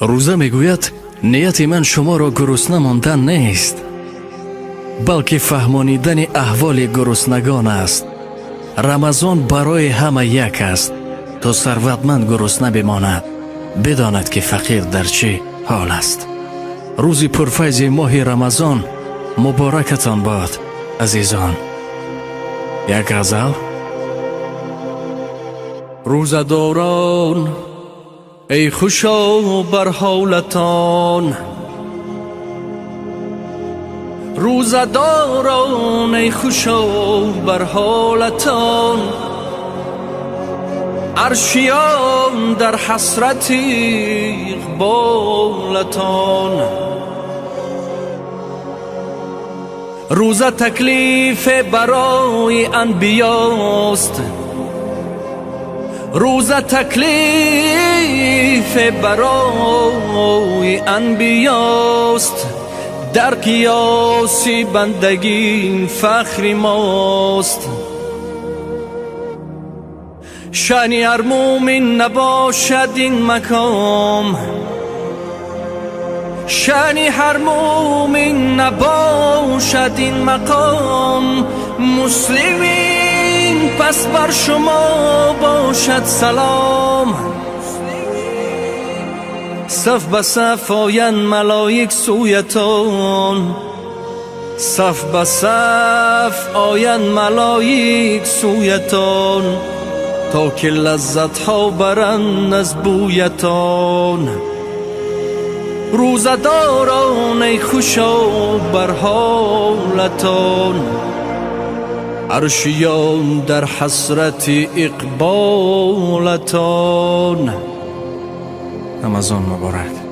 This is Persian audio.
روزه میگوید نیت من شما را گرسنه ماندن نیست، بلکه فهمانیدن احوال گرسنگان است. رمضان برای همه یک است، تا ثروتمند گرسنه بماند بداند که فقیر در چه حال است. روز پرفیض ماه رمضان مبارکتان باد عزیزان. یک غزل. روزداران ای خوشا بر حالتان، روزداران ای خوشا بر حالتان، عرشیان در حسرت اقبالتان. روز تکلیف برای انبیاست، روز تکلیف برای انبیاست، در قیاس بندگی فخر ماست. شأن هر مومن نباشد این مقام، شأن هر مومن نباشد این مقام. مسلمین پس بر شما باشد سلام، صف به صف آیند ملائک سویتان، صف به صف آیند ملائک سویتان، تا که لذت ها برند از بویتان. روزداران ای خوشا بر حالتان، عرشیان در حسرت اقبالتان. رمضان مبارک.